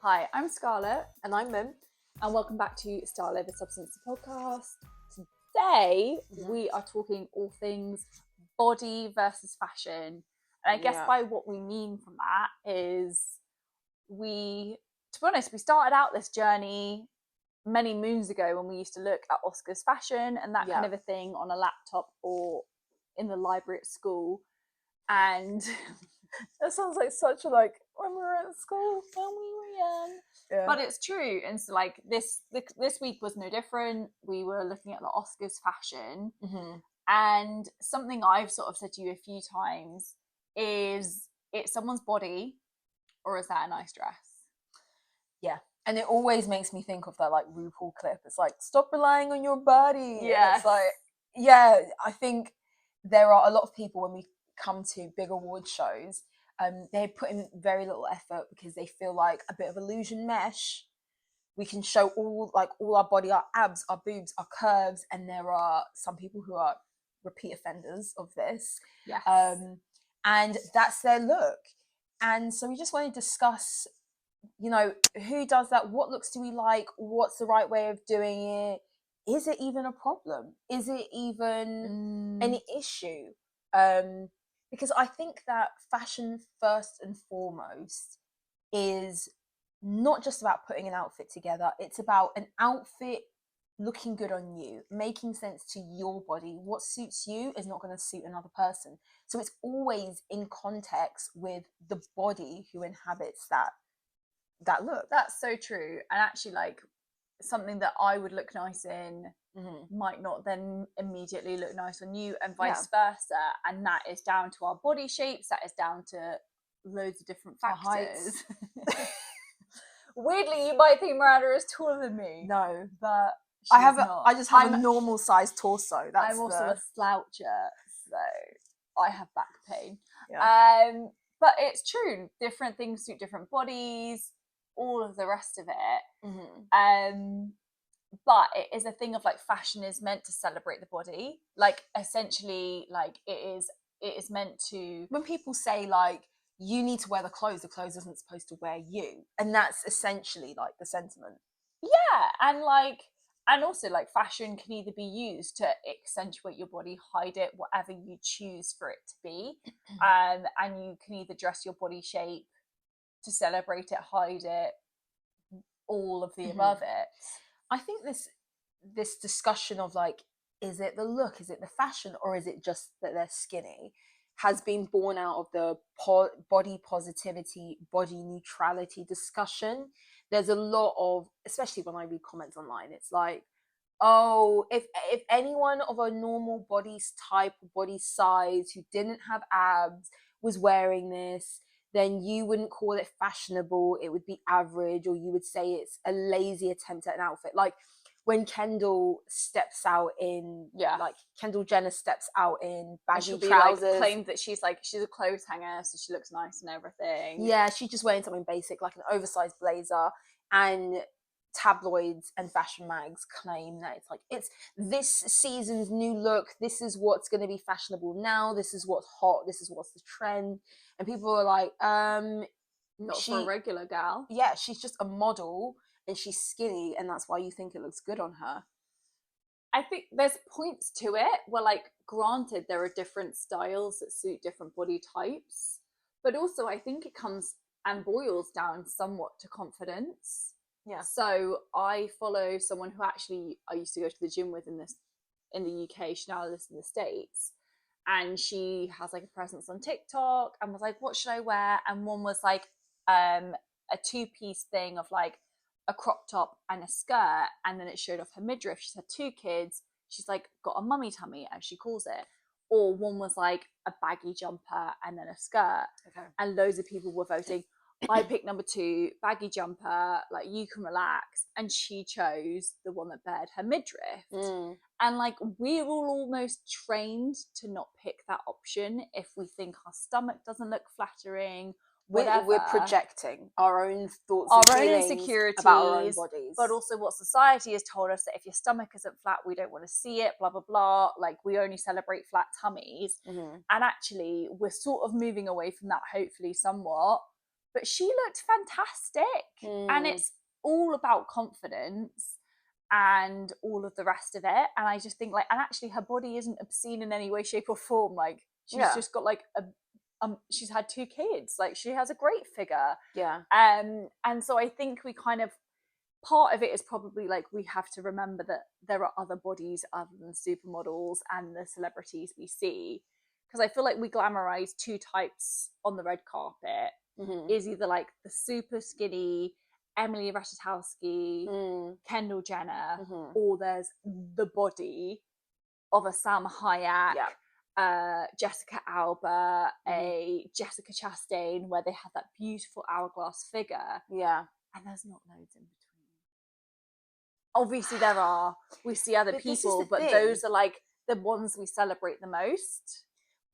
Hi, I'm Scarlett, And I'm Mim. and welcome back to Style Over Substance podcast. Today, we are talking all things body versus fashion. And I guess by what we mean from that is to be honest, we started out this journey many moons ago when we used to look at Oscar's fashion and that kind of a thing on a laptop or in the library at school. And That sounds like such a when we were at school. when we were young. But it's true. And so like this week was no different. We were looking at the Oscars fashion. And something I've sort of said to you a few times is it's someone's body or is that a nice dress? Yeah. And it always makes me think of that like RuPaul clip. It's like, stop relying on your body. Yeah. It's like, yeah, I think there are a lot of people when we come to big award shows, they put in very little effort because they feel like a bit of illusion mesh. We can show all our body, our abs, our boobs, our curves, and there are some people who are repeat offenders of this. Yes. And that's their look. And so we just want to discuss, who does that? What looks do we like? What's the right way of doing it? Is it even a problem? Is it even an issue? Because I think that fashion, first and foremost, is not just about putting an outfit together. It's about an outfit looking good on you, making sense to your body. What suits you is not going to suit another person. So it's always in context with the body who inhabits that look. That's so true. And actually, like, something that I would look nice in might not then immediately look nice on you, and vice versa. And that is down to our body shapes. That is down to loads of different factors. Weirdly, you might think Miranda is taller than me. No, but I just have a normal sized torso. I'm also a sloucher, so I have back pain. Yeah. But it's true. Different things suit different bodies. All of the rest of it. But it is a thing of like fashion is meant to celebrate the body. Like essentially, like it is meant to. When people say like you need to wear the clothes isn't supposed to wear you, and that's essentially like the sentiment. Yeah, and also like fashion can either be used to accentuate your body, hide it, whatever you choose for it to be, and you can either dress your body shape to celebrate it, hide it, all of the above it. I think this discussion of like, is it the look, is it the fashion, or is it just that they're skinny, has been born out of the body positivity, body neutrality discussion. There's a lot of, especially when I read comments online, it's like, oh, if anyone of a normal body type, body size, who didn't have abs was wearing this, then you wouldn't call it fashionable. It would be average, or you would say it's a lazy attempt at an outfit. Like when Kendall steps out in, like Kendall Jenner steps out in baggy trousers. Like, claimed that she's a clothes hanger, so she looks nice and everything. Yeah, she's just wearing something basic, like an oversized blazer, and tabloids and fashion mags claim that it's like, it's this season's new look, this is what's going to be fashionable now, this is what's hot, this is what's the trend. And people are like, not for a regular gal. Yeah, she's just a model and she's skinny, and that's why you think it looks good on her. I think there's points to it where, like, granted, there are different styles that suit different body types, but also I think it comes and boils down somewhat to confidence. Yeah. So I follow someone who actually I used to go to the gym with in the UK. She now lives in the States, and she has like a presence on TikTok and was like, what should I wear? And one was like a 2-piece thing of like a crop top and a skirt, and then it showed off her midriff. She's had 2 kids. She's like got a mummy tummy, as she calls it. Or one was like a baggy jumper and then a skirt. Okay. And loads of people were voting. I picked number 2, baggy jumper, like you can relax. And she chose the one that bared her midriff. And like we're all almost trained to not pick that option if we think our stomach doesn't look flattering. We're projecting our own thoughts, our own insecurities about our own bodies, but also what society has told us, that if your stomach isn't flat, we don't want to see it, blah blah blah, like we only celebrate flat tummies. And actually we're sort of moving away from that, hopefully somewhat, but she looked fantastic. And it's all about confidence and all of the rest of it. And I just think like, and actually her body isn't obscene in any way, shape or form. Like she's just got like she's had 2 kids. Like she has a great figure. Yeah. And so I think we kind of, part of it is probably like we have to remember that there are other bodies other than supermodels and the celebrities we see, because I feel like we glamorize 2 types on the red carpet. Is either like the super skinny Emily Ratajkowski, Kendall Jenner, or there's the body of a Salma Hayek, Jessica Alba, a Jessica Chastain, where they have that beautiful hourglass figure. Yeah. And there's not loads in between. Obviously there are. We see other people, but those are like the ones we celebrate the most.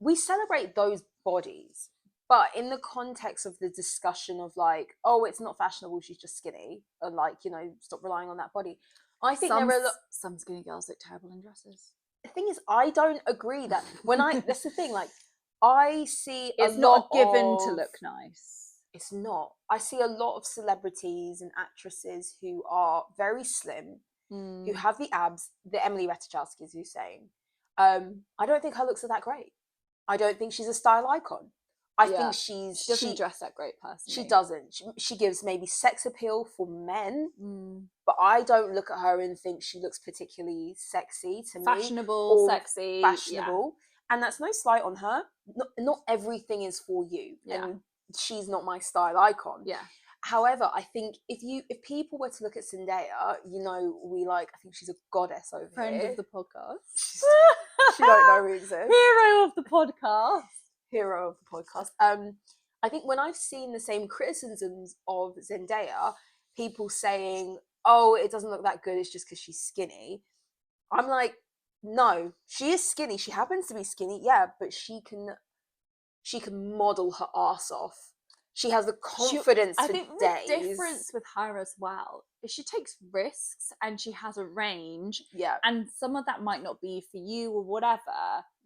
We celebrate those bodies, but in the context of the discussion of like, oh, it's not fashionable, she's just skinny, and like, you know, stop relying on that body. I think there are some skinny girls look terrible in dresses. The thing is, I don't agree that that's the thing, like, I see it's not given to look nice. It's not. I see a lot of celebrities and actresses who are very slim, who have the abs, the Emily Ratajkowski, as you're saying. I don't think her looks are that great. I don't think she's a style icon. I think she doesn't dress that great personally. She doesn't. She gives maybe sex appeal for men, but I don't look at her and think she looks particularly sexy to me. Fashionable, sexy. Fashionable. And that's no slight on her. Not everything is for you. Yeah. And she's not my style icon. Yeah. However, I think if people were to look at Zendaya, you know, I think she's a goddess over Friend here. of the podcast. She don't know we exist. Hero of the podcast. Hero of the podcast. I think when I've seen the same criticisms of Zendaya, people saying, oh, it doesn't look that good, it's just because she's skinny. I'm like, no, she is skinny. She happens to be skinny, yeah, but she can model her ass off. She has the confidence for days. I think the difference with her as well is she takes risks and she has a range. Yeah. And some of that might not be for you or whatever.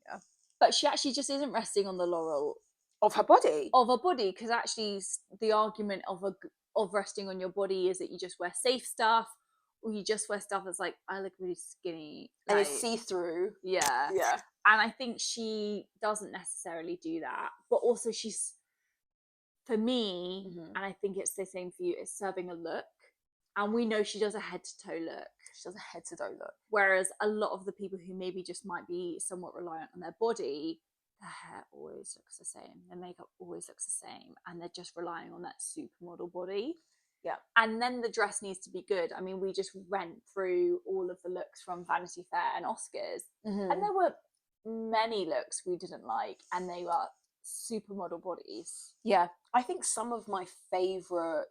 Yeah. But she actually just isn't resting on the laurel of her body. Because actually the argument of resting on your body is that you just wear safe stuff, or you just wear stuff that's like, I look really skinny. And it's see-through. Yeah. Yeah. And I think she doesn't necessarily do that. But also she's, for me, and I think it's the same for you, it's serving a look. And we know she does a head-to-toe look. She does a head-to-toe look. Whereas a lot of the people who maybe just might be somewhat reliant on their body, their hair always looks the same. Their makeup always looks the same. And they're just relying on that supermodel body. Yeah. And then the dress needs to be good. I mean, we just went through all of the looks from Vanity Fair and Oscars. And there were many looks we didn't like. And they were supermodel bodies. Yeah. I think some of my favourite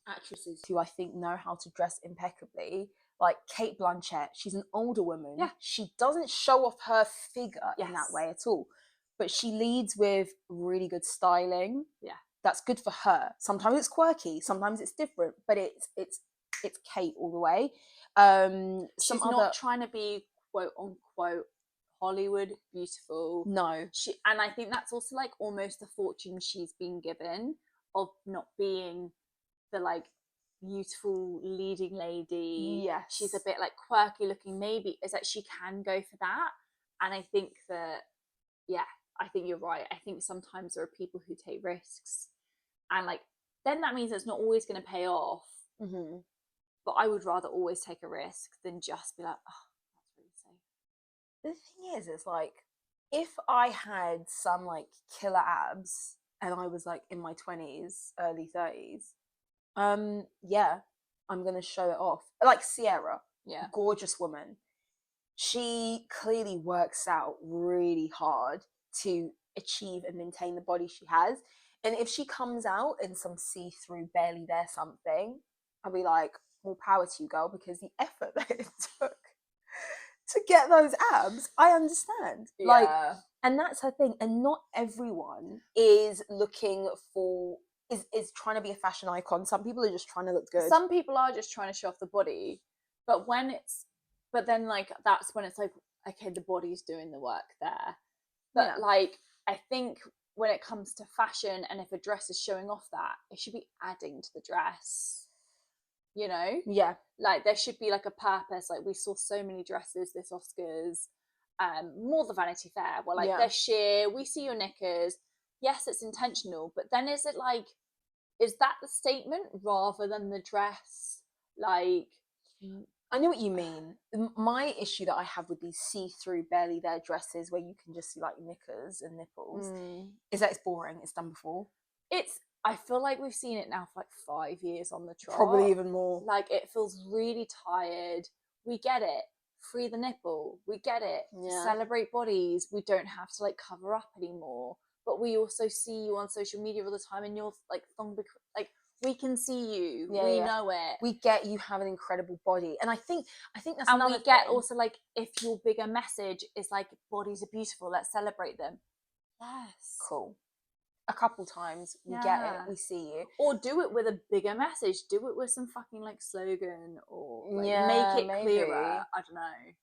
actresses who I think know how to dress impeccably, like Cate Blanchett, she's an older woman. Yeah. She doesn't show off her figure in that way at all. But she leads with really good styling. Yeah. That's good for her. Sometimes it's quirky, sometimes it's different, but it's Cate all the way. She's not trying to be quote unquote Hollywood beautiful. No. And I think that's also like almost the fortune she's been given of not being the like beautiful leading lady. Yes. She's a bit like quirky looking, maybe. It's like she can go for that. And I think that, I think you're right. I think sometimes there are people who take risks. And like, then that means it's not always going to pay off. But I would rather always take a risk than just be like, oh, that's really safe. The thing is, it's like, if I had some like killer abs and I was like in my 20s, early 30s, I'm going to show it off. Like Sierra, gorgeous woman. She clearly works out really hard to achieve and maintain the body she has. And if she comes out in some see-through, barely there something, I'll be like, more power to you, girl, because the effort that it took to get those abs, I understand. Yeah. Like, and that's her thing. And not everyone is looking for, is trying to be a fashion icon. Some people are just trying to look good. Some people are just trying to show off the body. But then like, that's when it's like, okay, the body's doing the work there. But like, I think when it comes to fashion, and if a dress is showing off that, it should be adding to the dress, you know? Yeah. Like there should be like a purpose. Like we saw so many dresses this Oscars, more the Vanity Fair, where like they're sheer, we see your knickers. Yes, it's intentional, but then is it like, is that the statement rather than the dress? Like, I know what you mean. My issue that I have with these see-through, barely there dresses where you can just see like knickers and nipples is that it's boring. It's done before. I feel like we've seen it now for like 5 years on the trot. Probably even more. Like it feels really tired. We get it. Free the nipple. We get it. Yeah. Celebrate bodies. We don't have to like cover up anymore. But we also see you on social media all the time, and you're like like we can see you. We know it. We get you have an incredible body, and I think that's and another we get thing. Also like if your bigger message is like bodies are beautiful, let's celebrate them. Yes, cool. A couple times we get it, we see you, or do it with a bigger message. Do it with some fucking like slogan, or like make it clearer. I don't know.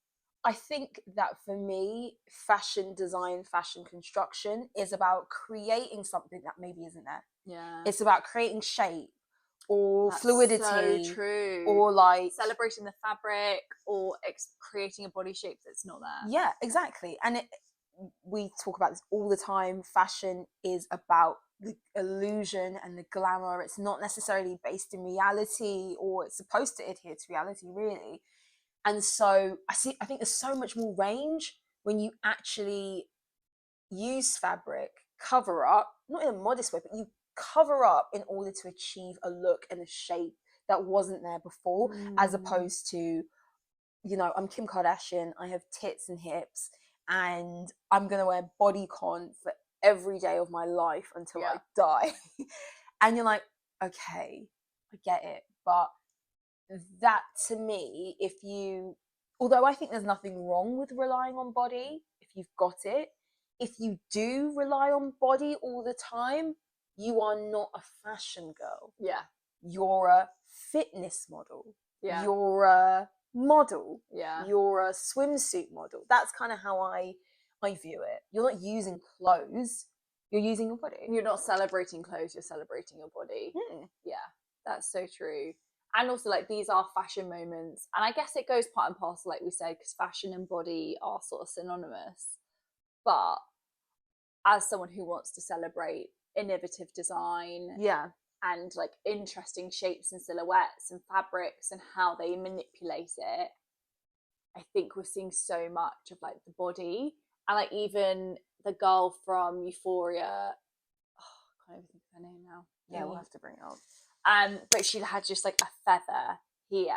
I think that for me, fashion design, fashion construction is about creating something that maybe isn't there. Yeah. It's about creating shape or That's fluidity. So true. Or like celebrating the fabric, or creating a body shape that's not there. Yeah, exactly. And we talk about this all the time. Fashion is about the illusion and the glamour. It's not necessarily based in reality, or it's supposed to adhere to reality, really. And so I think there's so much more range when you actually use fabric, cover up, not in a modest way, but you cover up in order to achieve a look and a shape that wasn't there before, as opposed to, you know, I'm Kim Kardashian, I have tits and hips, and I'm going to wear bodycon for every day of my life until I die. And you're like, okay, I get it. But that to me, although I think there's nothing wrong with relying on body, if you've got it, if you do rely on body all the time, you are not a fashion girl. Yeah. You're a fitness model. Yeah. You're a model. Yeah. You're a swimsuit model. That's kind of how I view it. You're not using clothes, you're using your body. You're not celebrating clothes, you're celebrating your body. Yeah, that's so true. And also, like, these are fashion moments, and I guess it goes part and parcel, like we said, because fashion and body are sort of synonymous. But as someone who wants to celebrate innovative design, and like interesting shapes and silhouettes and fabrics and how they manipulate it, I think we're seeing so much of like the body, and like even the girl from Euphoria. I can't even think of her name now. Yeah, we'll have to bring it up. But she had just like a feather here,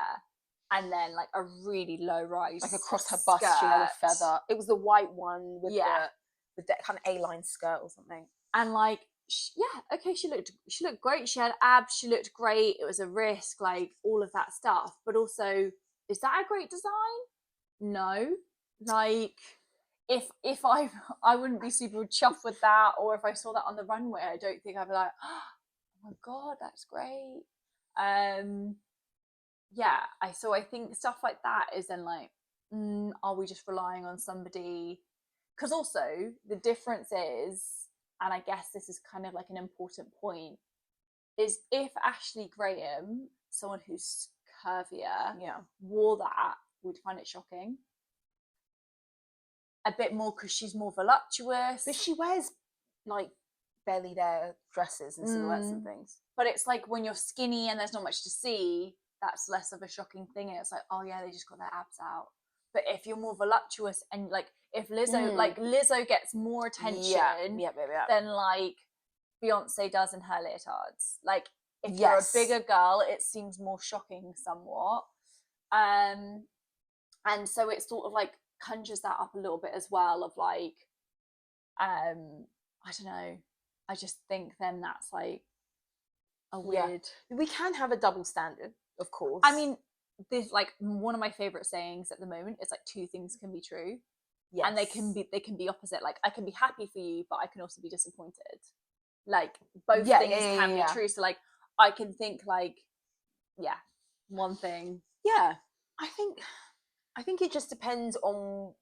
and then like a really low rise, like across her bust, she had a feather. It was the white one with the kind of A-line skirt or something. And like, she looked great. She had abs. She looked great. It was a risk, like all of that stuff. But also, is that a great design? No. Like, if I wouldn't be super chuffed with that, or if I saw that on the runway, I don't think I'd be like, oh my god, that's great. So I think stuff like that is then like, are we just relying on somebody? Because also the difference is, and I guess this is kind of like an important point, is if Ashley Graham, someone who's curvier, wore that, we'd find it shocking. A bit more because she's more voluptuous. But she wears like barely there dresses and silhouettes and things. But it's like when you're skinny and there's not much to see, that's less of a shocking thing. And it's like, oh yeah, they just got their abs out. But if you're more voluptuous, and like if Lizzo gets more attention than like Beyonce does in her leotards. Like if you're a bigger girl, it seems more shocking somewhat. And so it sort of like conjures that up a little bit as well, of like, I don't know. I just think then that's like a weird. We can have a double standard, of course. I mean, this like one of my favorite sayings at the moment is like two things can be true. Yes. And they can be opposite. Like I can be happy for you, but I can also be disappointed. Like both things can be true. So like I can think like, one thing. Yeah. I think it just depends on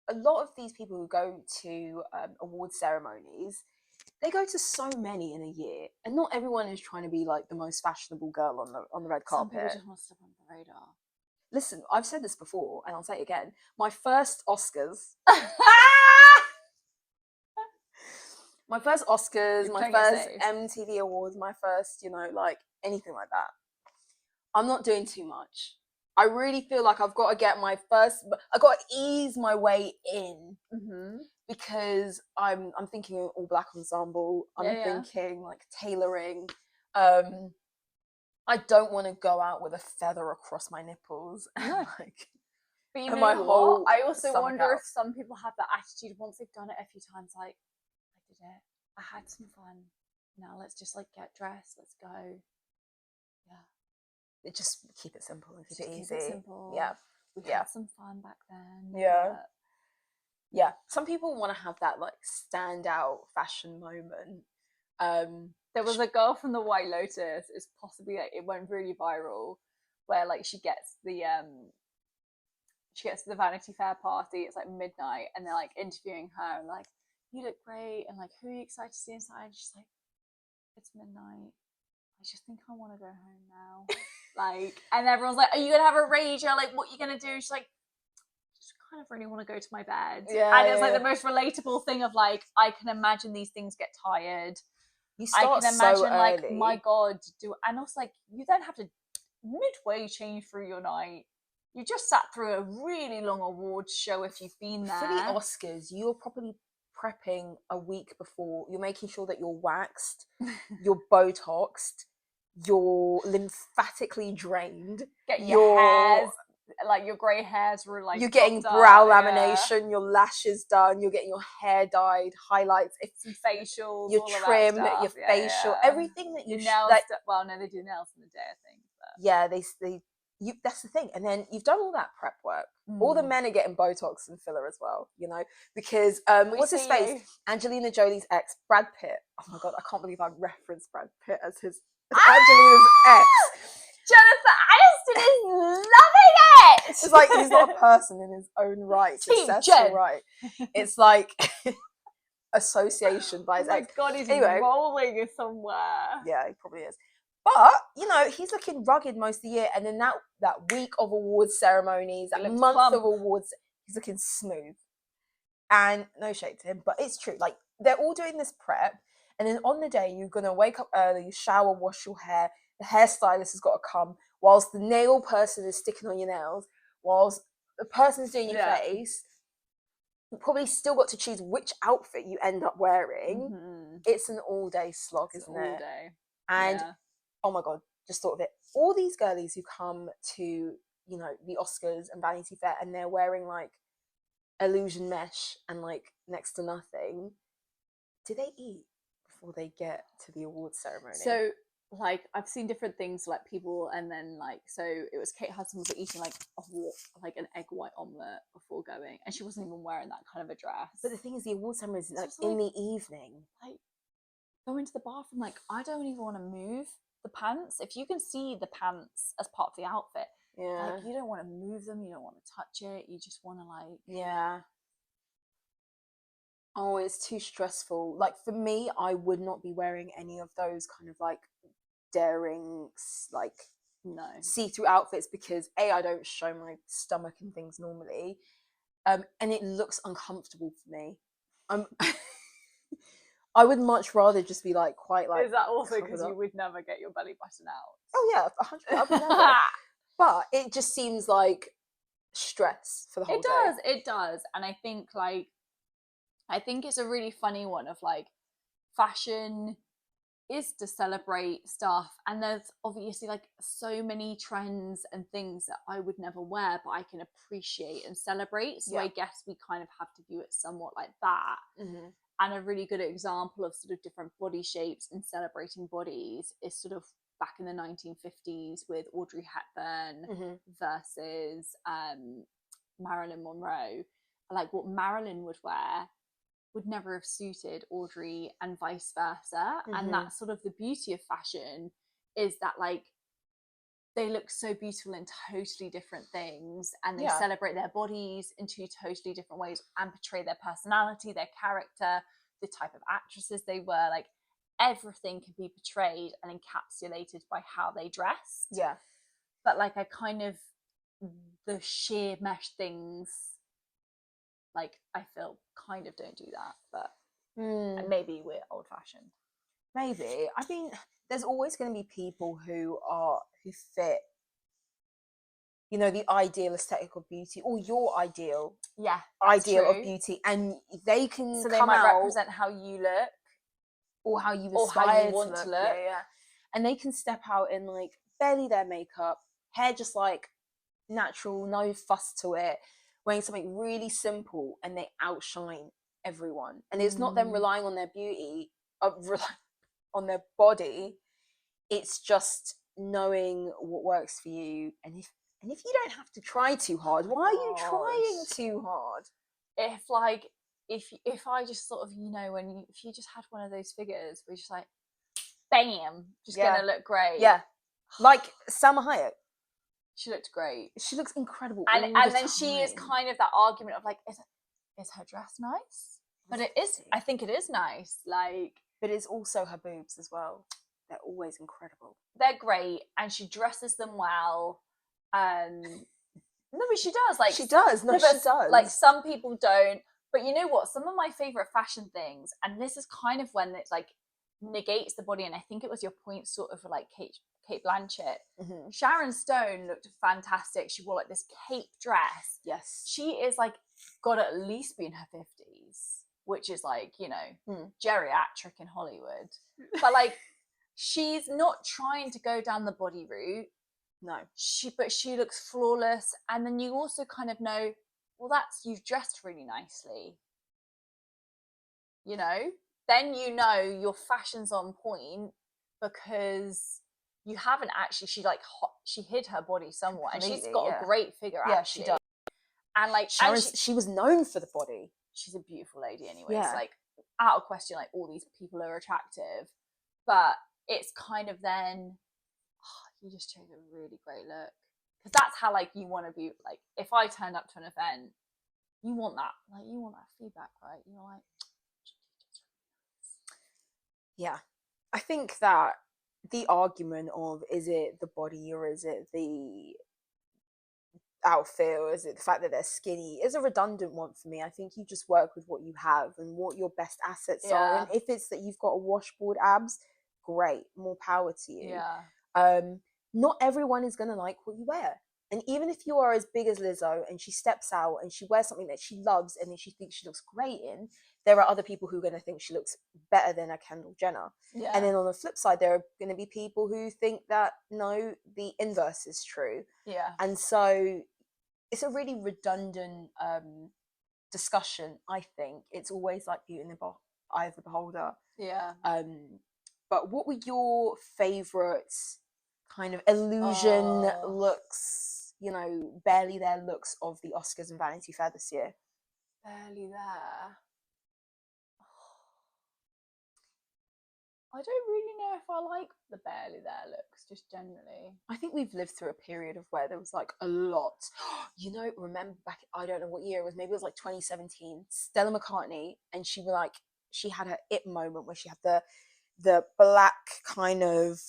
a lot of these people who go to award ceremonies. they go to so many in a year, and not everyone is trying to be like the most fashionable girl on the red Some people carpet. just want to step on the radar. Listen, I've said this before, and I'll say it again. My first Oscars, my first Oscars, You're my playing it first safe. MTV Awards, my first, you know, like anything like that. I'm not doing too much. I really feel like I've got to get my first. I got to ease my way in because I'm thinking all black ensemble. I'm thinking like tailoring. I don't want to go out with a feather across my nipples. No. Like, But you and know my whole what? I also stomach wonder out. if some people have that attitude once they've done it a few times, like, I did it. I had some fun. Now let's just like get dressed. Let's go. Yeah. Just keep it simple and keep Just it keep easy. it simple. Yeah. We Yeah. had some fun back then. Yeah. But Yeah. Some people want to have that like standout fashion moment. there was a girl from the White Lotus. It's possibly like, it went really viral, where like she gets to the Vanity Fair party. It's like midnight, and they're like interviewing her and like, you look great, and like, who are you excited to see inside? And she's like, it's midnight. I just think I want to go home now. Like, and everyone's like, are you gonna have a rage? You're like, what are you gonna do? She's like, I just kind of really want to go to my bed. Yeah, and it's like the most relatable thing of like, I can imagine these things get tired. You start I can imagine so like, early. my God, and also like, you then have to midway change through your night. You just sat through a really long awards show if you've been there. For the Oscars, you're probably prepping a week before. You're making sure that you're waxed, you're Botoxed, you're lymphatically drained. Get your hairs, like your grey hairs were like, you're getting brow lamination, your lashes done, you're getting your hair dyed, highlights, some facials, your all trim, of that your stuff. facial, everything that you your nails. Well, no, they do nails in the day, I think. But. Yeah, that's the thing. And then you've done all that prep work. All the men are getting Botox and filler as well, you know, because what's his face? Angelina Jolie's ex, Brad Pitt. Oh my God, I can't believe I referenced Brad Pitt as Angelina's ex. Jennifer Aniston is loving it. It's like he's not a person in his own right. Successful, right? It's like association by his ex. Oh my God, he's anyway, rolling somewhere. Yeah, he probably is. But, you know, he's looking rugged most of the year. And then that week of awards ceremonies, that month of awards, he's looking smooth. And no shade to him, but it's true. Like, they're all doing this prep. And then on the day, you're going to wake up early, shower, wash your hair. The hairstylist has got to come. Whilst the nail person is sticking on your nails. Whilst the person's doing your face. You probably still got to choose which outfit you end up wearing. It's an all-day slog, isn't it? All day. And... oh my God, just thought of it. All these girlies who come to, you know, the Oscars and Vanity Fair and they're wearing like illusion mesh and like next to nothing. Do they eat before they get to the awards ceremony? So, like, I've seen different things, like people, and then like, so it was Kate Hudson was eating like an egg white omelette before going, and she wasn't even wearing that kind of a dress. But the thing is, the awards ceremony is like in the evening. Like, go into the bathroom. Like, I don't even want to move the pants. If you can see the pants as part of the outfit, like, you don't want to move them, you don't want to touch it, you just want to like, oh, it's too stressful. Like, for me, I would not be wearing any of those kind of like daring, like, see-through outfits because I don't show my stomach and things normally, and it looks uncomfortable for me. I would much rather just be like quite like. Is that also because you would never get your belly button out? Oh yeah, 100%. I would never. But it just seems like stress for the whole day. It does, and I think it's a really funny one of like, fashion is to celebrate stuff, and there's obviously like so many trends and things that I would never wear, but I can appreciate and celebrate. So I guess we kind of have to view it somewhat like that. And a really good example of sort of different body shapes and celebrating bodies is sort of back in the 1950s with Audrey Hepburn versus Marilyn Monroe. Like, what Marilyn would wear would never have suited Audrey, and vice versa. And that's sort of the beauty of fashion, is that like, they look so beautiful in totally different things, and they celebrate their bodies in two totally different ways and portray their personality, their character, the type of actresses they were, like everything can be portrayed and encapsulated by how they dressed. Yeah. But like I kind of, the sheer mesh things, like I feel kind of don't do that. But maybe we're old fashioned. Maybe. I mean, there's always going to be people who fit, you know, the ideal aesthetic of beauty, or your ideal True. of beauty, and they can so they come might out, represent how you look or how you or how aspire you want to look. Yeah. And they can step out in like barely their makeup, hair just like natural, no fuss to it, wearing something really simple, and they outshine everyone. And it's not them relying on their beauty, on their body. It's just knowing what works for you, and if you don't have to try too hard, why are you trying too hard? If I just sort of, you know, if you just had one of those figures where you're just like, bam, just gonna look great. Yeah, like Salma Hayek. She looked great. She looks incredible. And then she is kind of that argument of like, is her dress nice? But it is. I think it is nice. Like, but it's also her boobs as well. They're always incredible. They're great, and she dresses them well. No, but she does. Like she does. No, she does. Like some people don't. But you know what? Some of my favorite fashion things, and this is kind of when it's like negates the body, and I think it was your point, sort of like Kate Blanchett. Mm-hmm. Sharon Stone looked fantastic. She wore like this cape dress. Yes. She is like got to at least be in her 50s, which is like, you know, geriatric in Hollywood. But like, she's not trying to go down the body route. No. But she looks flawless. And then you also kind of know, well, you've dressed really nicely. You know? Then you know your fashion's on point because you haven't actually, she hid her body somewhat. Completely, and she's got a great figure, actually. Yeah, she does. And like, she was known for the body. She's a beautiful lady anyway. Yeah. Like, out of question, like, all these people are attractive. But it's kind of then, you just chose a really great look. Because that's how, like, you want to be. Like, if I turned up to an event, you want that feedback, right? You're like, yeah. I think that the argument of, is it the body or is it the outfit or is it the fact that they're skinny, is a redundant one for me. I think you just work with what you have and what your best assets are. And if it's that you've got a washboard abs, great, more power to you. Not everyone is going to like what you wear. And even if you are as big as Lizzo and she steps out and she wears something that she loves and then she thinks she looks great in, there are other people who are going to think she looks better than a Kendall Jenner. Yeah. And then on the flip side, there are going to be people who think that, no, the inverse is true. Yeah. And so it's a really redundant discussion, I think. It's always like beauty in the eye of the beholder. Yeah. But what were your favourite kind of illusion looks, you know, barely there looks of the Oscars and Vanity Fair this year? Barely there. I don't really know if I like the barely there looks, just generally. I think we've lived through a period of where there was like a lot. You know, remember back, I don't know what year it was, maybe it was like 2017, Stella McCartney, and she had her it moment where she had the black kind of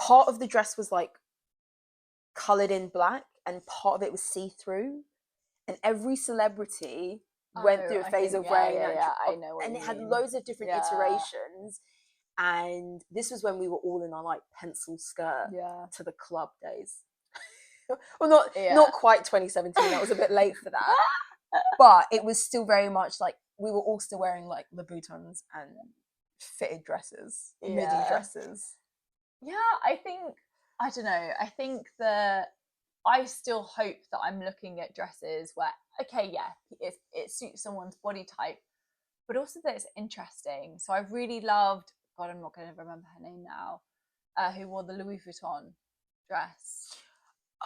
part of the dress was like coloured in black and part of it was see-through, and every celebrity went through a phase of wearing that. I know what and you it had mean. loads of different iterations, and this was when we were all in our like pencil skirt to the club days. Well, not quite 2017, that was a bit late for that. But it was still very much like we were all still wearing like Louboutins and fitted dresses, midi dresses. Yeah, I don't know. I think that I still hope that I'm looking at dresses where, okay, yeah, it suits someone's body type, but also that it's interesting. So I really loved, God, I'm not going to remember her name now, who wore the Louis Vuitton dress.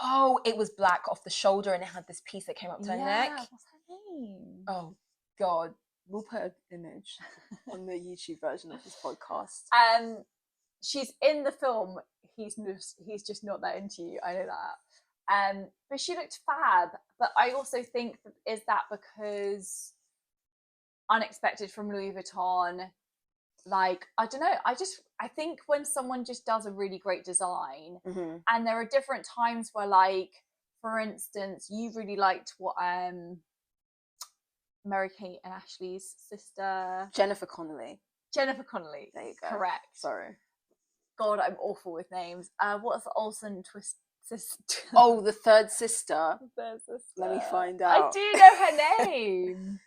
Oh, it was black off the shoulder and it had this piece that came up to her neck. What's her name? Oh, God. We'll put an image on the YouTube version of this podcast. She's in the film. He's just not that into you. I know that. But she looked fab. But I also think is that because Unexpected from Louis Vuitton. Like, I don't know, I think when someone just does a really great design, and there are different times where, like, for instance, you really liked what Mary Kate and Ashley's sister, Jennifer Connelly. There you go. Correct. Sorry. God, I'm awful with names. What's the Olsen twist sister? Oh, the third sister. Let me find out. I do know her name.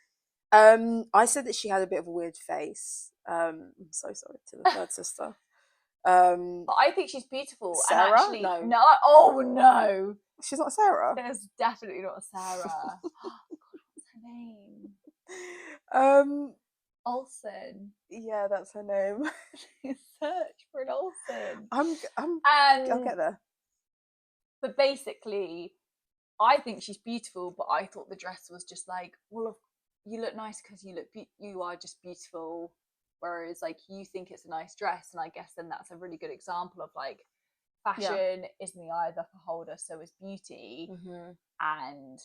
I said that she had a bit of a weird face. I'm so sorry to the third sister. But I think she's beautiful. Sarah? And actually, No. Oh no, She's not Sarah. it's definitely not Sarah. God, what's her name? Olsen. Yeah, that's her name. Search for an Olsen. I'll get there. But basically, I think she's beautiful, but I thought the dress was just like, well, you look nice because you are just beautiful. Whereas, like, you think it's a nice dress, and I guess then that's a really good example of, like, fashion is in the eye of the beholder, so is beauty. And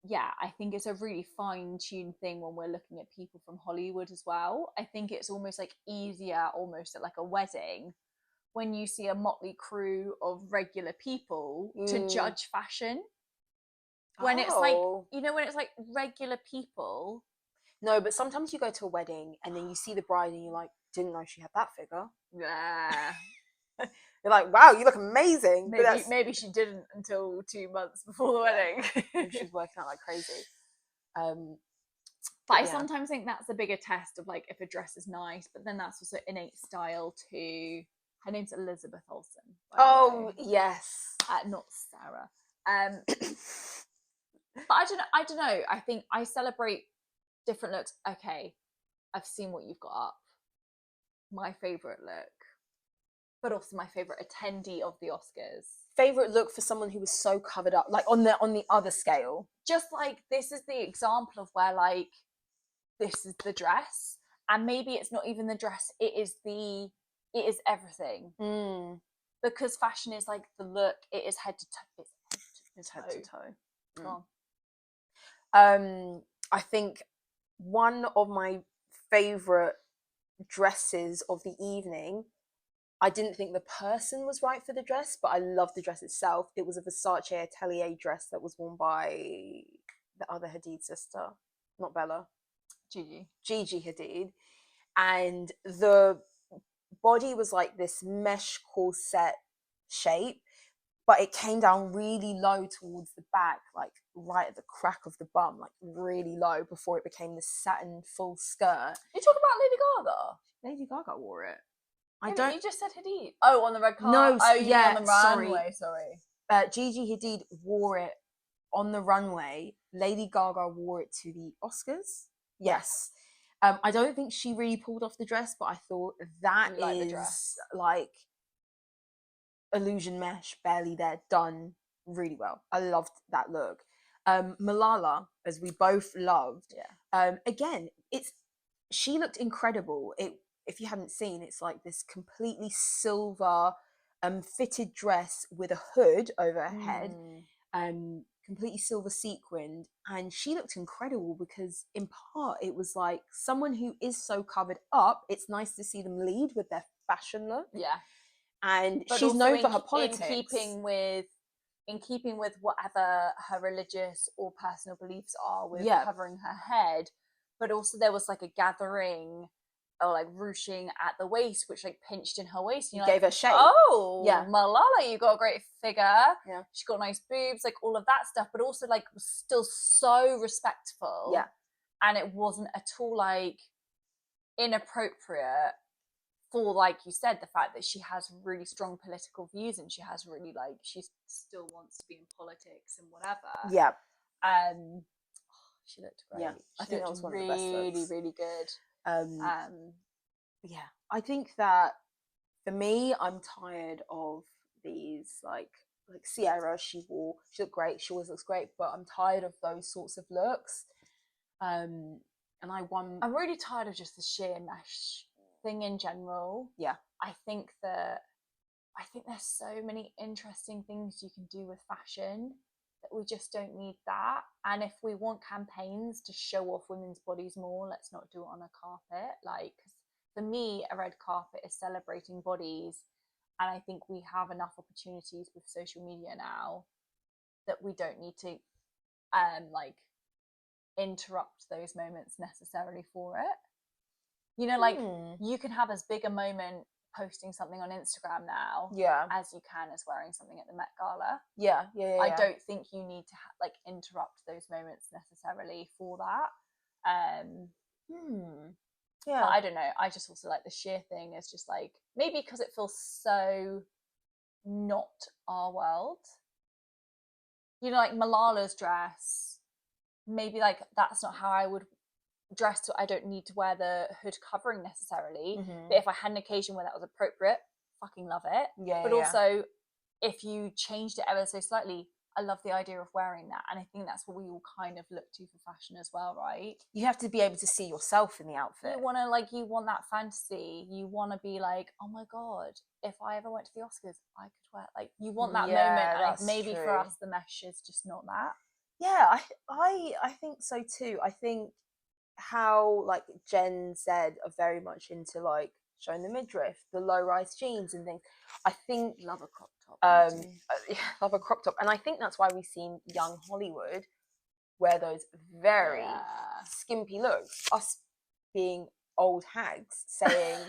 yeah, I think it's a really fine-tuned thing when we're looking at people from Hollywood as well. I think it's almost like easier, almost at like a wedding, when you see a motley crew of regular people to judge fashion. When it's like, when it's like regular people. No, but sometimes you go to a wedding and then you see the bride and you're like, didn't know she had that figure. Yeah. You're like, wow, you look amazing. Maybe she didn't until 2 months before the wedding. Maybe she's working out like crazy. But I sometimes think that's a bigger test of, like, if a dress is nice, but then that's also innate style to. Her name's Elizabeth Olsen. Oh yes, not Sarah. But I don't know. I think I celebrate different looks. Okay, I've seen what you've got up. My favorite look, but also my favorite attendee of the Oscars. Favorite look for someone who was so covered up, like on the other scale. Just like, this is the example of where, like, this is the dress, and maybe it's not even the dress. It is everything. Because fashion is like the look. It is head to toe. It's head to toe. I think one of my favorite dresses of the evening, I didn't think the person was right for the dress, but I loved the dress itself. It was a Versace Atelier dress that was worn by the other Hadid sister, not Bella, Gigi Hadid, and the body was like this mesh corset shape, but it came down really low towards the back, like right at the crack of the bum, like really low, before it became this satin full skirt. You talking about Lady Gaga? Lady Gaga wore it. You just said Hadid. Oh, on the red carpet. No, you mean on the runway. Sorry. Gigi Hadid wore it on the runway. Lady Gaga wore it to the Oscars. Yes. I don't think she really pulled off the dress, but I thought that is like illusion mesh, barely there, done really well. I loved that look. Malala, as we both loved. Again, she looked incredible. If you haven't seen, it's like this completely silver fitted dress with a hood over her head, completely silver sequined, and she looked incredible because in part it was like someone who is so covered up, it's nice to see them lead with their fashion look. And but she's known for her politics. In keeping with whatever her religious or personal beliefs are with covering her head, but also there was like a gathering or like ruching at the waist, which like pinched in her waist. And gave her shape. Oh, Malala, you got a great figure. She got nice boobs, like all of that stuff, but also like was still so respectful. And it wasn't at all like inappropriate for, like you said, the fact that she has really strong political views and she has really like, she still wants to be in politics and whatever. She looked great. I think that was one of the best looks. Really good. I think that for me, I'm tired of these like Sierra. She looked great. She always looks great, but I'm tired of those sorts of looks. And I'm really tired of just the sheer mesh thing in general. I think there's so many interesting things you can do with fashion, that we just don't need that. And if we want campaigns to show off women's bodies more, let's not do it on a carpet. Like, for me, a red carpet is celebrating bodies, and I think we have enough opportunities with social media now that we don't need to like interrupt those moments necessarily for it. You know, like you can have as big a moment posting something on Instagram now as you can as wearing something at the Met Gala. I don't think you need to like interrupt those moments necessarily for that. But I don't know, I just also like the sheer thing is just like, maybe because it feels so not our world, you know, like Malala's dress, maybe like that's not how I would dress, so I don't need to wear the hood covering necessarily. But if I had an occasion where that was appropriate, fucking love it. But also, if you changed it ever so slightly, I love the idea of wearing that. And I think that's what we all kind of look to for fashion as well, right? You have to be able to see yourself in the outfit. You want to, like, you want that fantasy. You want to be like, oh my God, if I ever went to the Oscars, I could wear, like, you want that moment. And maybe for us, the mesh is just not that. Yeah, I think so too. I think how, like Jen said, are very much into like showing the midriff, the low-rise jeans and things. I think love a crop top. Love a crop top, and I think that's why we've seen young Hollywood wear those very skimpy looks. Us being old hags saying,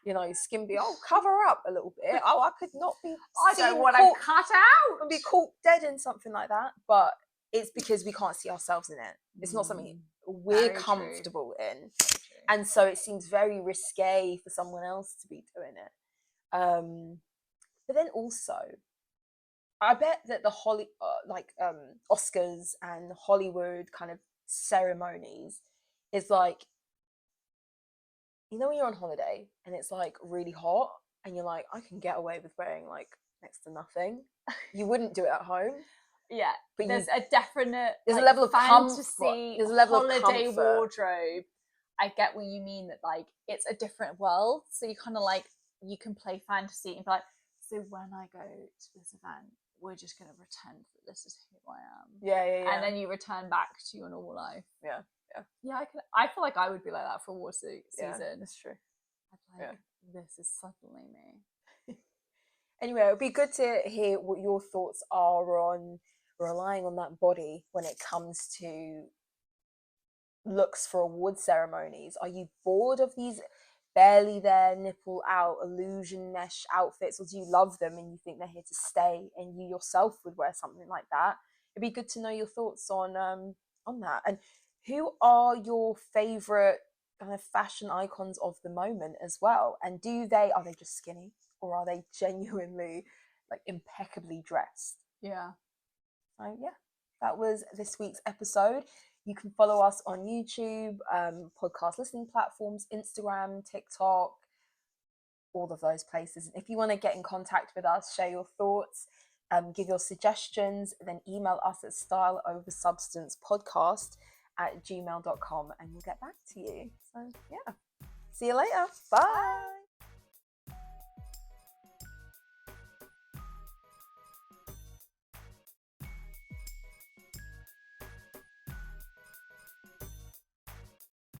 you know, skimpy, oh, cover up a little bit. Oh, I could not be. I don't want to cut out and be caught dead in something like that. But it's because we can't see ourselves in it. It's not something we're comfortable in, and so it seems very risque for someone else to be doing it. But then also, I bet that the Oscars and Hollywood kind of ceremonies is like, you know, when you're on holiday and it's like really hot and you're like, I can get away with wearing like next to nothing. You wouldn't do it at home. Yeah, but there's a definite a level of fantasy, there's a level holiday of wardrobe. I get what you mean, that like it's a different world, so you kind of like, you can play fantasy and be like, so when I go to this event, we're just going to pretend that this is who I am. Yeah. And then you return back to your normal life. Yeah. I feel like I would be like that for award season. Yeah, that's true. I'd like, this is suddenly me. Anyway, it would be good to hear what your thoughts are on relying on that body when it comes to looks for award ceremonies. Are you bored of these barely there, nipple out, illusion mesh outfits, or do you love them and you think they're here to stay and you yourself would wear something like that? It'd be good to know your thoughts on that. And who are your favorite kind of fashion icons of the moment as well? And are they just skinny, or are they genuinely like impeccably dressed? So that was this week's episode. You can follow us on YouTube, podcast listening platforms, Instagram, TikTok, all of those places. If you want to get in contact with us, share your thoughts, give your suggestions, then email us at styleoversubstancepodcast@gmail.com and we'll get back to you. So see you later. Bye.